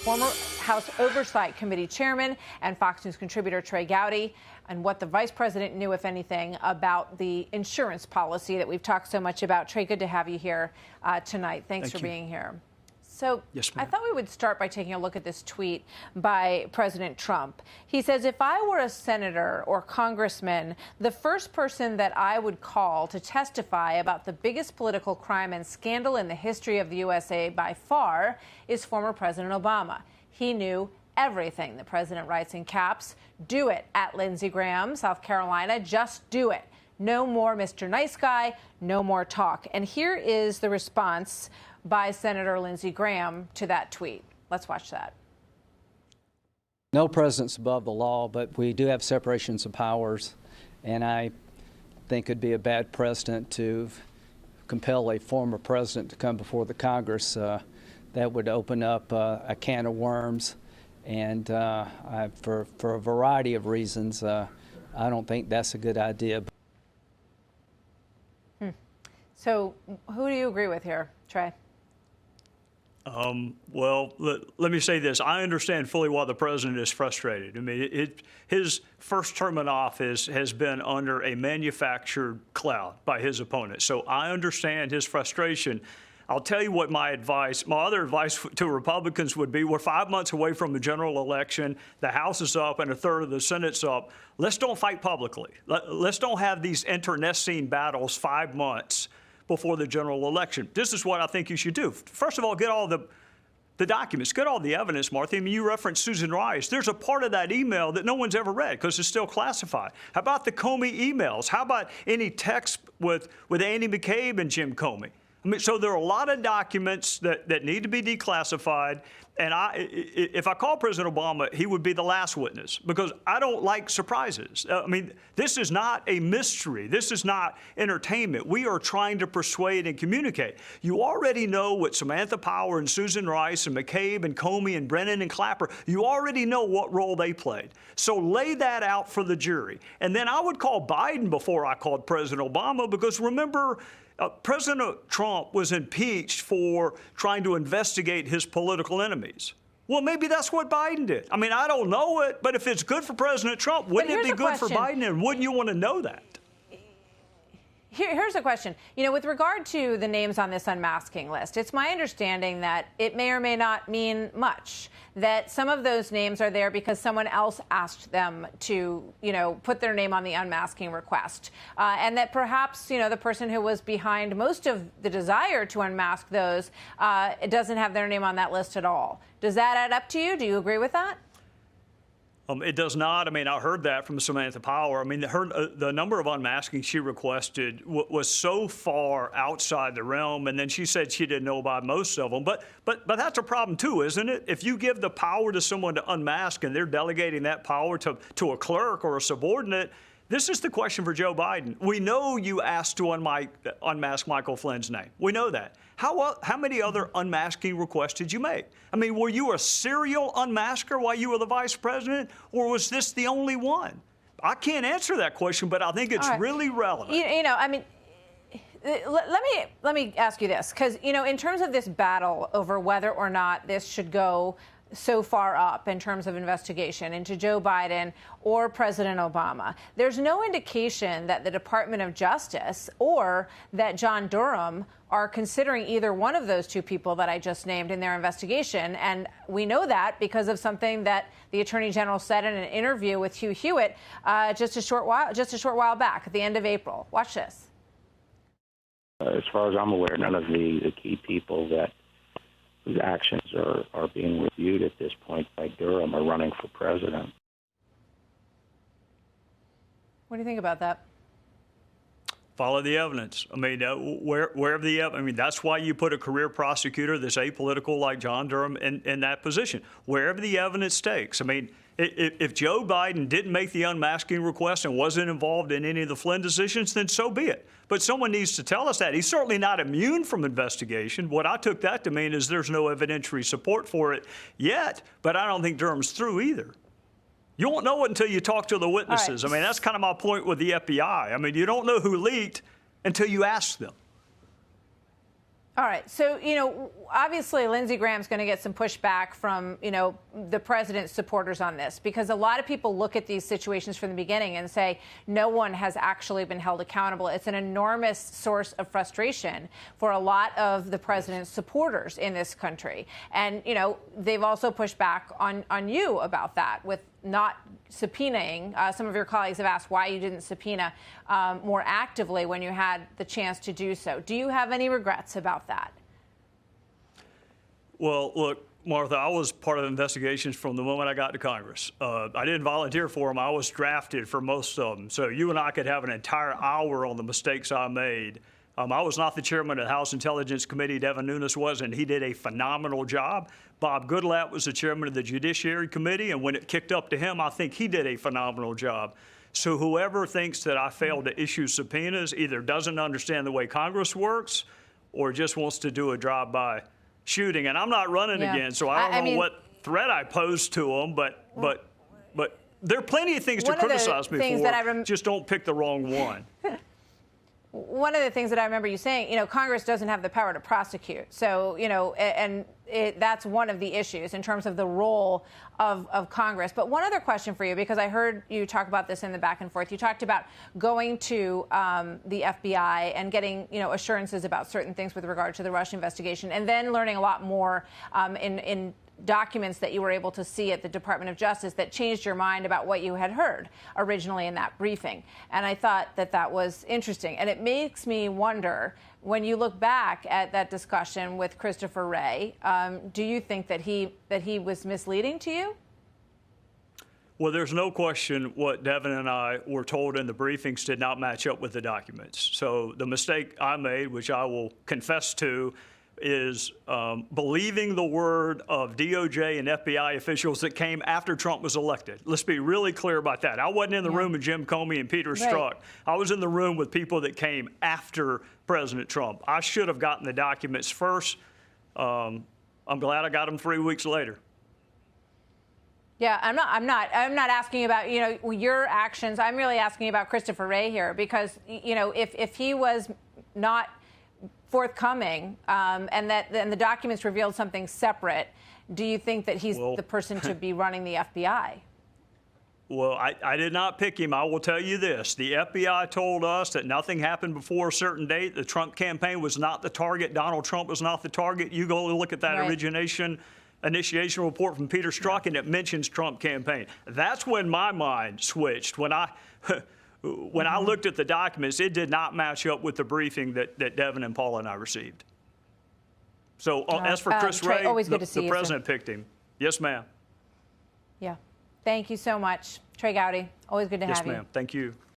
former House Oversight Committee chairman and Fox News contributor Trey Gowdy, and what the vice president knew, if anything, about the insurance policy that we've talked so much about. Trey, good to have you here tonight. Thanks for being here. So yes, I thought we would start by taking a look at this tweet by President Trump. He says, if I were a senator or congressman, the first person that I would call to testify about the biggest political crime and scandal in the history of the USA by far is former President Obama. He knew everything. The president writes in caps, do it at Lindsey Graham, South Carolina. Just do it. No more Mr. Nice Guy, no more talk. And here is the response by Senator Lindsey Graham to that tweet. Let's watch that. No president's above the law, but we do have separations of powers, and I think it'd be a bad precedent to compel a former president to come before the Congress. That would open up a can of worms, and for a variety of reasons, I don't think that's a good idea. So who do you agree with here, Trey? Well, let me say this. I understand fully why the president is frustrated. I mean, his first term in office has been under a manufactured cloud by his opponents. So I understand his frustration. I'll tell you what my other advice to Republicans would be. We're 5 months away from the general election. The House is up and a third of the Senate's up. Let's don't fight publicly. Let's don't have these internecine battles 5 months before the general election. This is what I think you should do. First of all, get all the documents, get all the evidence, Martha. I mean, you referenced Susan Rice. There's a part of that email that no one's ever read because it's still classified. How about the Comey emails? How about any text with Andy McCabe and Jim Comey? I mean, so there are a lot of documents that need to be declassified. And if I call President Obama, he would be the last witness because I don't like surprises. I mean, this is not a mystery. This is not entertainment. We are trying to persuade and communicate. You already know what Samantha Power and Susan Rice and McCabe and Comey and Brennan and Clapper, you already know what role they played. So lay that out for the jury. And then I would call Biden before I called President Obama because remember, President Trump was impeached for trying to investigate his political enemies. Well, maybe that's what Biden did. I mean, I don't know it, but if it's good for President Trump, wouldn't it be good for Biden? And wouldn't you want to know that? Here's a question. You know, with regard to the names on this unmasking list, it's my understanding that it may or may not mean much, that some of those names are there because someone else asked them to, put their name on the unmasking request, and that perhaps, the person who was behind most of the desire to unmask those doesn't have their name on that list at all. Does that add up to you? Do you agree with that? It does not. I mean, I heard that from Samantha Power. I mean, the number of unmasking she requested was so far outside the realm, and then she said she didn't know about most of them. But that's a problem too, isn't it? If you give the power to someone to unmask and they're delegating that power to a clerk or a subordinate, this is the question for Joe Biden. We know you asked to unmask Michael Flynn's name. We know that. How many other unmasking requests did you make? I mean, were you a serial unmasker while you were the vice president, or was this the only one? I can't answer that question, but I think it's really relevant. I mean, let me ask you this, because, in terms of this battle over whether or not this should go so far up in terms of investigation into Joe Biden or President Obama, there's no indication that the Department of Justice or that John Durham are considering either one of those two people that I just named in their investigation. And we know that because of something that the Attorney General said in an interview with Hugh Hewitt just a short while back at the end of April. Watch this. As far as I'm aware, none of the key people whose actions are being reviewed at this point by Durham are running for president. What do you think about that? Follow the evidence. I mean, wherever the evidence, I mean, that's why you put a career prosecutor that's apolitical like John Durham in that position. Wherever the evidence takes. I mean, if Joe Biden didn't make the unmasking request and wasn't involved in any of the Flynn decisions, then so be it. But someone needs to tell us that. He's certainly not immune from investigation. What I took that to mean is there's no evidentiary support for it yet, but I don't think Durham's through either. You won't know it until you talk to the witnesses. I mean, that's kind of my point with the FBI. I mean, you don't know who leaked until you ask them. All right. So, obviously Lindsey Graham's going to get some pushback from, the president's supporters on this, because a lot of people look at these situations from the beginning and say no one has actually been held accountable. It's an enormous source of frustration for a lot of the president's supporters in this country. And, they've also pushed back on you about that with not subpoenaing. Some of your colleagues have asked why you didn't subpoena more actively when you had the chance to do so. Do you have any regrets about that? Well, look, Martha, I was part of investigations from the moment I got to Congress. I didn't volunteer for them. I was drafted for most of them. So you and I could have an entire hour on the mistakes I made. I was not the chairman of the House Intelligence Committee. Devin Nunes was, and he did a phenomenal job. Bob Goodlatte was the chairman of the Judiciary Committee, and when it kicked up to him, I think he did a phenomenal job. So whoever thinks that I failed to issue subpoenas either doesn't understand the way Congress works or just wants to do a drive-by shooting. And I'm not running again, so I don't know what threat I posed to them, but there are plenty of things to criticize me for. Just don't pick the wrong one. One of the things that I remember you saying, Congress doesn't have the power to prosecute. So, that's one of the issues in terms of the role of Congress. But one other question for you, because I heard you talk about this in the back and forth. You talked about going to the FBI and getting, assurances about certain things with regard to the Russia investigation, and then learning a lot more in documents that you were able to see at the Department of Justice that changed your mind about what you had heard originally in that briefing. And I thought that was interesting. And it makes me wonder, when you look back at that discussion with Christopher Wray, do you think that he was misleading to you? Well, there's no question what Devin and I were told in the briefings did not match up with the documents. So the mistake I made, which I will confess to, is believing the word of DOJ and FBI officials that came after Trump was elected. Let's be really clear about that. I wasn't in the room with Jim Comey and Peter Strzok. I was in the room with people that came after President Trump. I should have gotten the documents first. I'm glad I got them 3 weeks later. Yeah, I'm not asking about, your actions. I'm really asking about Christopher Wray here, because, if he was not forthcoming and the documents revealed something separate, do you think that he's the person to be running the FBI? Well, I did not pick him. I will tell you this. The FBI told us that nothing happened before a certain date. The Trump campaign was not the target. Donald Trump was not the target. You go look at that initiation report from Peter Strzok, and it mentions Trump campaign. That's when my mind switched. When I looked at the documents, it did not match up with the briefing that Devin and Paula and I received. So as for Chris Wray, the president picked him. Yes, ma'am. Yeah. Thank you so much, Trey Gowdy. Always good to have you. Yes, ma'am. Thank you.